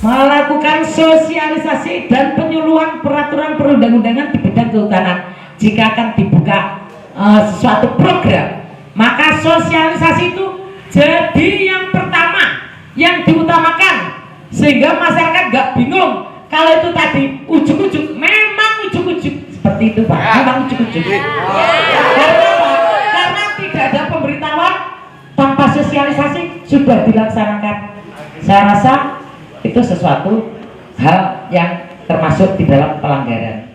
melakukan sosialisasi dan penyuluhan peraturan perundang-undangan di bidang kehutanan. Jika akan dibuka sesuatu program, maka sosialisasi itu jadi yang pertama yang diutamakan, sehingga masyarakat nggak bingung kalau itu tadi ujuk-ujuk, memang ujuk-ujuk seperti itu Pak, memang ujuk-ujuk. Karena apa? Karena tidak ada pemberitahuan, tanpa sosialisasi sudah dilaksanakan. Saya rasa itu sesuatu hal yang termasuk di dalam pelanggaran.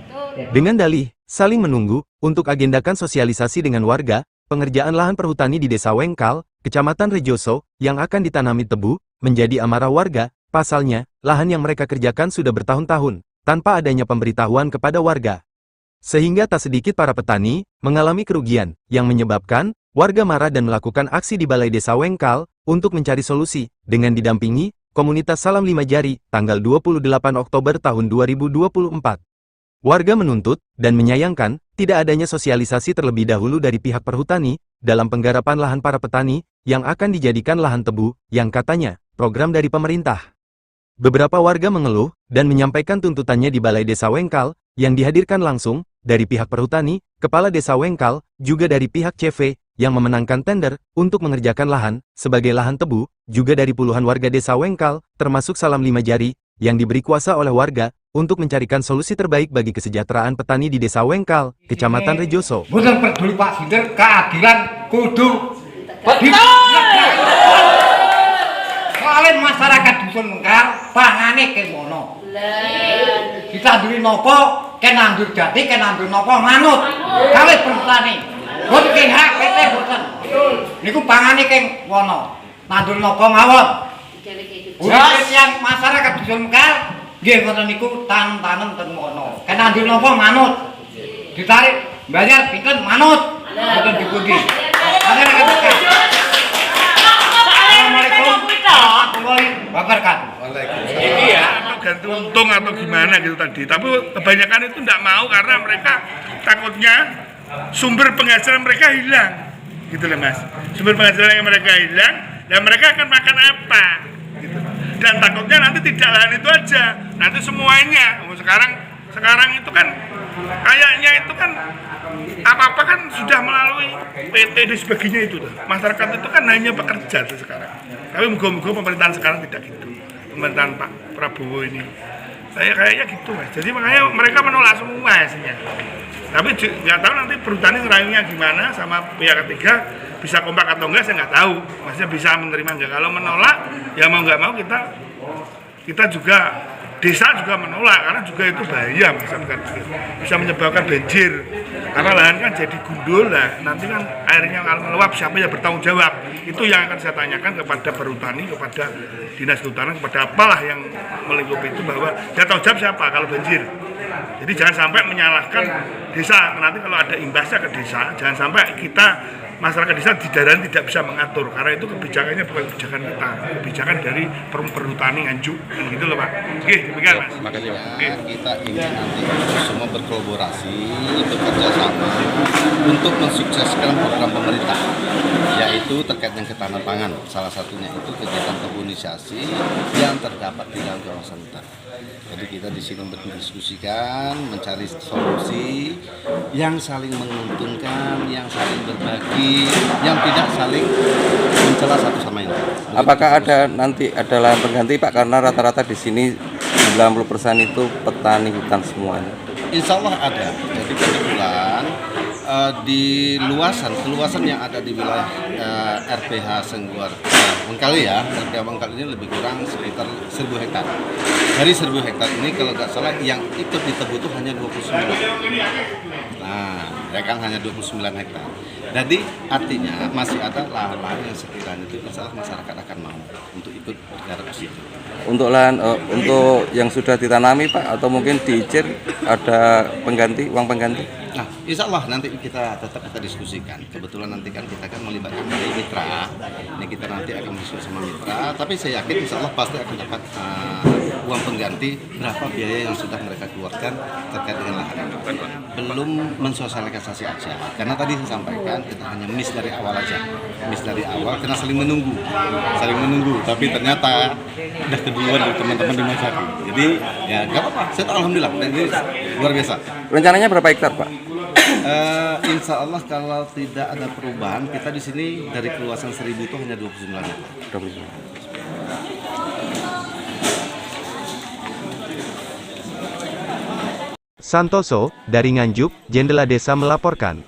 Dengan dalih saling menunggu untuk agendakan sosialisasi dengan warga, pengerjaan lahan perhutani di Desa Wengkal, Kecamatan Rejoso, yang akan ditanami tebu, menjadi amarah warga. Pasalnya, lahan yang mereka kerjakan sudah bertahun-tahun, tanpa adanya pemberitahuan kepada warga. Sehingga tak sedikit para petani mengalami kerugian, yang menyebabkan warga marah dan melakukan aksi di Balai Desa Wengkal untuk mencari solusi, dengan didampingi komunitas Salam Lima Jari, tanggal 28 Oktober tahun 2024. Warga menuntut dan menyayangkan tidak adanya sosialisasi terlebih dahulu dari pihak perhutani dalam penggarapan lahan para petani yang akan dijadikan lahan tebu, yang katanya program dari pemerintah. Beberapa warga mengeluh dan menyampaikan tuntutannya di Balai Desa Wengkal yang dihadirkan langsung dari pihak perhutani, Kepala Desa Wengkal, juga dari pihak CV yang memenangkan tender untuk mengerjakan lahan sebagai lahan tebu, juga dari puluhan warga Desa Wengkal, termasuk Salam Lima Jari, yang diberi kuasa oleh warga untuk mencarikan solusi terbaik bagi kesejahteraan petani di Desa Wengkal, Kecamatan Rejoso. Bukan peduli Pak Sindir, keadilan kudu soalnya masyarakat dusun Wengkal pangane ke mono. Kita duwe nopo ke nandur jati, ke nandur nopo manut. Kali perhutani. Boten ke hak PT boten. Niku pangane ke wono. Nandur nopo mawon. Urip yang masyarakat dusun Wengkal nggih ngoten niku tanem-tanem ten mono. Ke nandur nopo manut. Ditarik bayar pinten manut. Boten dipundi. Ini ya, atau ganti untung atau gimana gitu tadi. Tapi kebanyakan itu tidak mau karena mereka takutnya sumber penghasilan mereka hilang, gitu loh Mas. Sumber penghasilan yang mereka hilang, dan mereka akan makan apa? Gitu. Dan takutnya nanti tidak lahan itu aja, nanti semuanya. Sekarang itu kan kayaknya itu kan apa-apa kan sudah melalui PT dan sebagainya itu. Masyarakat itu kan hanya bekerja sekarang. Tapi moga-moga pemerintahan sekarang tidak gitu. Pemerintahan Pak Prabowo ini kayaknya gitu Mas. Jadi makanya mereka menolak semua hasilnya. Tapi nggak tahu nanti perhutani ngerayunya gimana sama pihak ketiga, bisa kompak atau enggak saya nggak tahu. Maksudnya bisa menerima enggak. Kalau menolak ya mau nggak mau kita juga desa juga menolak karena juga itu bahaya masyarakat, bisa menyebabkan banjir karena lahan kan jadi gundul lah, nanti kan airnya kalau meluap siapa yang bertanggung jawab, itu yang akan saya tanyakan kepada perhutani, kepada dinas kehutanan, kepada apalah yang melingkupi itu, bahwa dia tanggung jawab siapa kalau banjir. Jadi jangan sampai menyalahkan desa, nanti kalau ada imbasnya ke desa, jangan sampai kita masyarakat desa di daerah tidak bisa mengatur, karena itu kebijakannya bukan kebijakan kita, kebijakan dari perhutani Nganjuk, kan gitu loh Pak. Oke, demikian Mas. Makasih Pak. Kita ingin nanti semua berkolaborasi, bekerja sama untuk mensukseskan program pemerintah, yaitu terkait dengan ketahanan pangan. Salah satunya itu kegiatan komunisasi yang terdapat di dalam kawasan hutan. Jadi kita di sini berdiskusikan, mencari solusi yang saling menguntungkan, yang saling berbagi, yang tidak saling mencela satu sama lain. Apakah ada nanti ada lahan pengganti Pak, karena rata-rata di sini 90% itu petani hutan semuanya? Insya Allah ada. Jadi kebetulan di keluasan yang ada di wilayah RPH Sengguar Wengkal ya, RPH Wengkal ini lebih kurang sekitar 1000 hektar. Dari 1000 hektar ini kalau nggak salah yang ikut ditebu itu hanya 29. Nah, ya kan hanya 29 hektar. Jadi artinya masih ada lahan-lahan yang sekiranya itu masyarakat akan mau untuk ikut bergarap di situ. Untuk lahan untuk yang sudah ditanami Pak, atau mungkin diicir ada pengganti, uang pengganti? Nah, insya Allah nanti kita tetap kita diskusikan. Kebetulan nanti kan kita akan melibatkan dari mitra. Ini kita nanti akan diskusi sama mitra. Tapi saya yakin insya Allah pasti akan dapat uang pengganti berapa biaya yang sudah mereka keluarkan terkait dengan lahan ini. Belum mensosialisasi aja. Karena tadi saya sampaikan kita hanya miss dari awal aja. Miss dari awal karena saling menunggu. Tapi ternyata udah keduluan dari teman-teman di Masaki. Jadi ya nggak apa-apa. Saya tahu alhamdulillah. Dan ini luar biasa. Rencananya berapa hektar, Pak? Insya Allah kalau tidak ada perubahan, kita di sini dari keluasan 1000 itu hanya 29 hektar. Santoso, dari Nganjuk, Jendela Desa melaporkan.